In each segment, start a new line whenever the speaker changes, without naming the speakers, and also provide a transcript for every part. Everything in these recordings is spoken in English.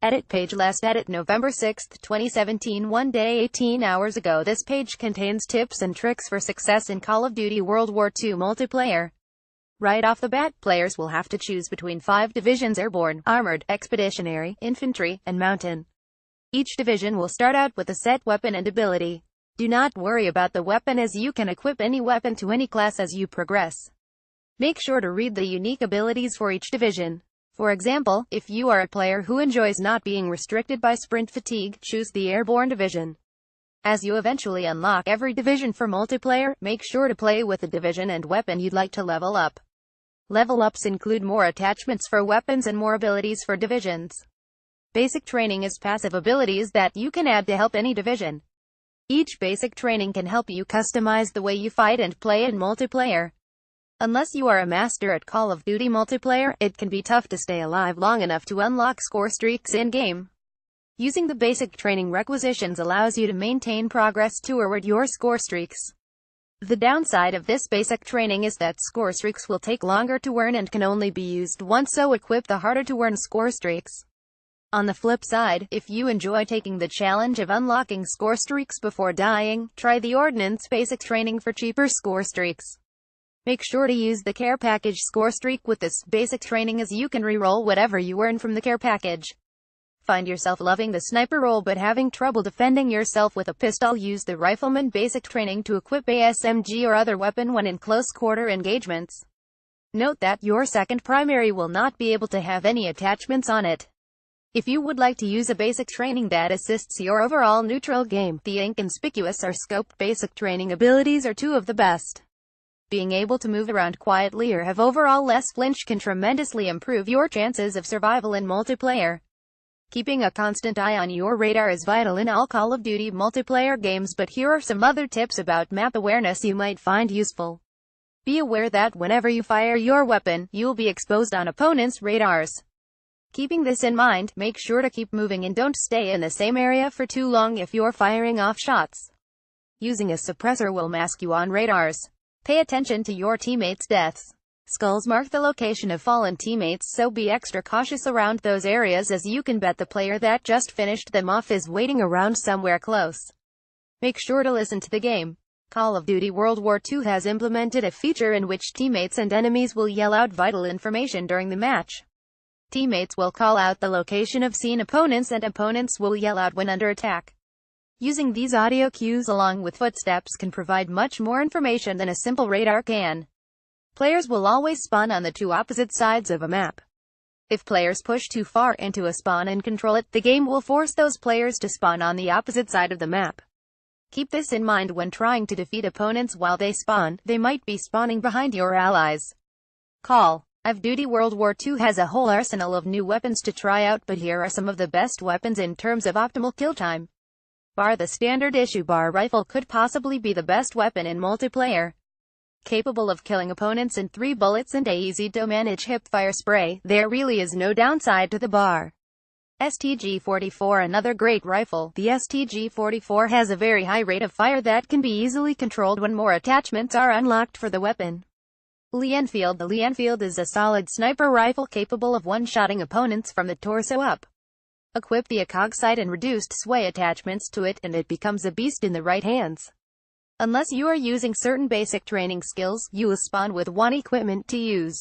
Edit page last edit November 6, 2017 1 day 18 hours ago. This page contains tips and tricks for success in Call of Duty World War II multiplayer. Right off the bat, players will have to choose between 5 divisions: Airborne, Armored, Expeditionary, Infantry, and Mountain. Each division will start out with a set weapon and ability. Do not worry about the weapon, as you can equip any weapon to any class as you progress. Make sure to read the unique abilities for each division. For example, if you are a player who enjoys not being restricted by sprint fatigue, choose the Airborne division. As you eventually unlock every division for multiplayer, make sure to play with the division and weapon you'd like to level up. Level ups include more attachments for weapons and more abilities for divisions. Basic training is passive abilities that you can add to help any division. Each basic training can help you customize the way you fight and play in multiplayer. Unless you are a master at Call of Duty multiplayer, it can be tough to stay alive long enough to unlock score streaks in-game. Using the basic training requisitions allows you to maintain progress toward your score streaks. The downside of this basic training is that score streaks will take longer to earn and can only be used once, so equip the harder to earn score streaks. On the flip side, if you enjoy taking the challenge of unlocking score streaks before dying, try the Ordnance basic training for cheaper score streaks. Make sure to use the care package score streak with this basic training, as you can re-roll whatever you earn from the care package. Find yourself loving the sniper role but having trouble defending yourself with a pistol? Use the Rifleman basic training to equip a SMG or other weapon when in close quarter engagements. Note that your second primary will not be able to have any attachments on it. If you would like to use a basic training that assists your overall neutral game, the Inconspicuous or Scoped basic training abilities are two of the best. Being able to move around quietly or have overall less flinch can tremendously improve your chances of survival in multiplayer. Keeping a constant eye on your radar is vital in all Call of Duty multiplayer games, but here are some other tips about map awareness you might find useful. Be aware that whenever you fire your weapon, you'll be exposed on opponents' radars. Keeping this in mind, make sure to keep moving and don't stay in the same area for too long if you're firing off shots. Using a suppressor will mask you on radars. Pay attention to your teammates' deaths. Skulls mark the location of fallen teammates, so be extra cautious around those areas, as you can bet the player that just finished them off is waiting around somewhere close. Make sure to listen to the game. Call of Duty World War II has implemented a feature in which teammates and enemies will yell out vital information during the match. Teammates will call out the location of seen opponents, and opponents will yell out when under attack. Using these audio cues along with footsteps can provide much more information than a simple radar can. Players will always spawn on the two opposite sides of a map. If players push too far into a spawn and control it, the game will force those players to spawn on the opposite side of the map. Keep this in mind when trying to defeat opponents while they spawn. They might be spawning behind your allies. Call of Duty World War II has a whole arsenal of new weapons to try out, but here are some of the best weapons in terms of optimal kill time. The standard issue BAR rifle could possibly be the best weapon in multiplayer. Capable of killing opponents in 3 bullets and easy to manage hip-fire spray, there really is no downside to the BAR. STG-44, another great rifle. The STG-44 has a very high rate of fire that can be easily controlled when more attachments are unlocked for the weapon. Lee Enfield. The Lee Enfield is a solid sniper rifle capable of one-shotting opponents from the torso up. Equip the ACOG sight and reduced sway attachments to it, and it becomes a beast in the right hands. Unless you are using certain basic training skills, you will spawn with one equipment to use.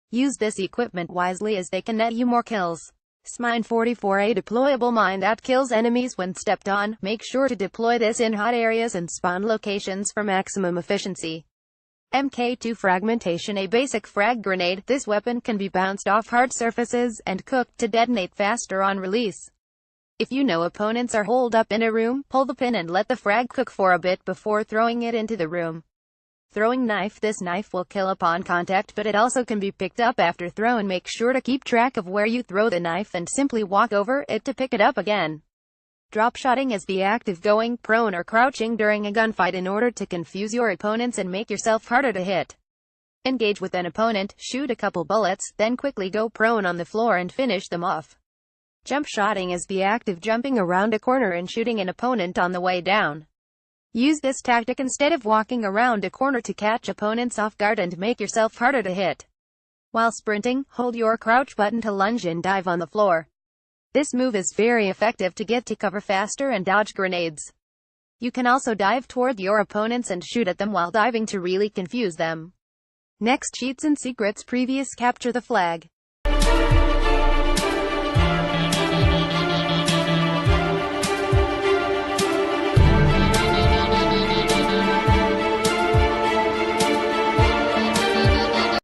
Use this equipment wisely, as they can net you more kills. SMINE 44, a deployable mine that kills enemies when stepped on. Make sure to deploy this in hot areas and spawn locations for maximum efficiency. MK2 Fragmentation, a basic frag grenade. This weapon can be bounced off hard surfaces and cooked to detonate faster on release. If you know opponents are holed up in a room, pull the pin and let the frag cook for a bit before throwing it into the room. Throwing knife. This knife will kill upon contact, but it also can be picked up after throw, and make sure to keep track of where you throw the knife and simply walk over it to pick it up again. Drop shotting is the act of going prone or crouching during a gunfight in order to confuse your opponents and make yourself harder to hit. Engage with an opponent, shoot a couple bullets, then quickly go prone on the floor and finish them off. Jump shotting is the act of jumping around a corner and shooting an opponent on the way down. Use this tactic instead of walking around a corner to catch opponents off guard and make yourself harder to hit. While sprinting, hold your crouch button to lunge and dive on the floor. This move is very effective to get to cover faster and dodge grenades. You can also dive toward your opponents and shoot at them while diving to really confuse them. Next, cheats and secrets. Previous, capture the flag.